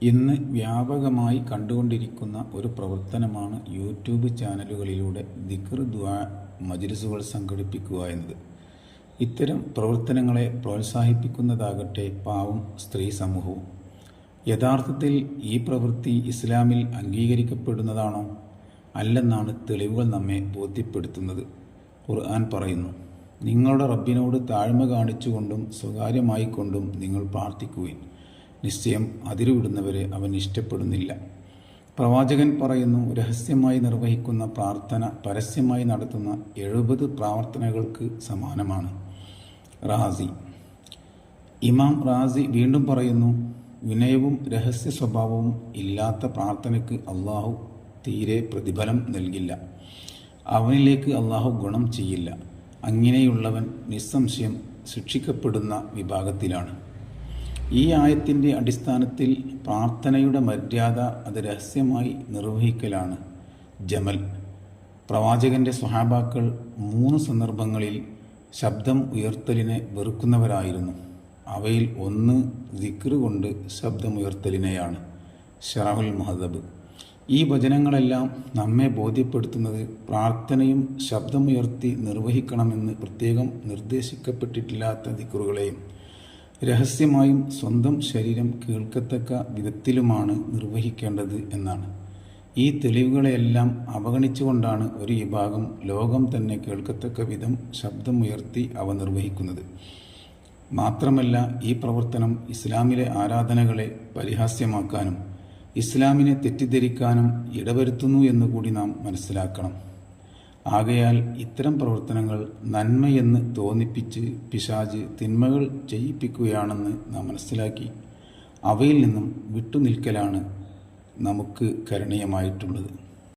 ഇന്ന് വ്യാപകമായി കണ്ടുകൊണ്ടിരിക്കുന്ന ഒരു പ്രവർത്തനമാണ് യൂട്യൂബ് ചാനലുകളിലൂടെ ദിക്ർ ദുആ മജ്‌ലിസുകൾ സംഘടിപ്പിക്കുക എന്നത്. ഇത്തരം പ്രവർത്തനങ്ങളെ പ്രോത്സാഹിപ്പിക്കുന്നതാകട്ടെ പാവം സ്ത്രീ സമൂഹവും. യഥാർത്ഥത്തിൽ ഈ പ്രവൃത്തി ഇസ്ലാമിൽ അംഗീകരിക്കപ്പെടുന്നതാണോ അല്ലെന്നാണ് തെളിവുകൾ നമ്മെ ബോധ്യപ്പെടുത്തുന്നത്. ഖുർആൻ പറയുന്നു, നിങ്ങളുടെ റബ്ബിനോട് താഴ്മ കാണിച്ചുകൊണ്ടും സ്വകാര്യമായിക്കൊണ്ടും നിങ്ങൾ പ്രാർത്ഥിക്കുവിൻ. നിശ്ചയം അതിരുവിടുന്നവരെ അവൻ ഇഷ്ടപ്പെടുന്നില്ല. പ്രവാചകൻ പറയുന്നു, രഹസ്യമായി നിർവഹിക്കുന്ന പ്രാർത്ഥന പരസ്യമായി നടത്തുന്ന 70 പ്രാർത്ഥനകൾക്ക് സമാനമാണ്. ഇമാം റാസി വീണ്ടും പറയുന്നു, വിനയവും രഹസ്യ സ്വഭാവവും ഇല്ലാത്ത പ്രാർത്ഥനയ്ക്ക് അള്ളാഹു തീരെ പ്രതിഫലം നൽകില്ല. അവനിലേക്ക് അള്ളാഹു ഗുണം ചെയ്യില്ല. അങ്ങനെയുള്ളവൻ നിസ്സംശയം ശിക്ഷിക്കപ്പെടുന്ന വിഭാഗത്തിലാണ്. ഈ ആയത്തിൻ്റെ അടിസ്ഥാനത്തിൽ പ്രാർത്ഥനയുടെ മര്യാദ അത് രഹസ്യമായി നിർവഹിക്കലാണ്. ജമൽ പ്രവാചകന്റെ സ്വഹാബാക്കൾ 3 സന്ദർഭങ്ങളിൽ ശബ്ദം ഉയർത്തലിനെ വെറുക്കുന്നവരായിരുന്നു. അവയിൽ ഒന്ന് ദിക്ർ കൊണ്ട് ശബ്ദമുയർത്തലിനെയാണ്. ശറഹുൽ മുഹദ്ദബ്. ഈ വചനങ്ങളെല്ലാം നമ്മെ ബോധ്യപ്പെടുത്തുന്നത് പ്രാർത്ഥനയും ശബ്ദമുയർത്തി നിർവഹിക്കണമെന്ന് പ്രത്യേകം നിർദ്ദേശിക്കപ്പെട്ടിട്ടില്ലാത്ത ദിക്റുകളെയും രഹസ്യമായും സ്വന്തം ശരീരം കേൾക്കത്തക്ക വിധത്തിലുമാണ് നിർവഹിക്കേണ്ടത് എന്നാണ്. ഈ തെളിവുകളെല്ലാം അവഗണിച്ചുകൊണ്ടാണ് ഒരു വിഭാഗം ലോകം തന്നെ കേൾക്കത്തക്ക വിധം ശബ്ദമുയർത്തി അവ നിർവഹിക്കുന്നത്. മാത്രമല്ല, ഈ പ്രവർത്തനം ഇസ്ലാമിലെ ആരാധനകളെ പരിഹാസ്യമാക്കാനും ഇസ്ലാമിനെ തെറ്റിദ്ധരിക്കാനും ഇടവരുത്തുന്നു എന്നുകൂടി നാം മനസ്സിലാക്കണം. ആകയാൽ ഇത്തരം പ്രവർത്തനങ്ങൾ നന്മയെന്ന് തോന്നിപ്പിച്ച് പിശാച് തിന്മകൾ ചെയ്യിപ്പിക്കുകയാണെന്ന് നാം മനസ്സിലാക്കി അവയിൽ നിന്നും വിട്ടുനിൽക്കലാണ് നമുക്ക് കരണീയമായിട്ടുള്ളത്.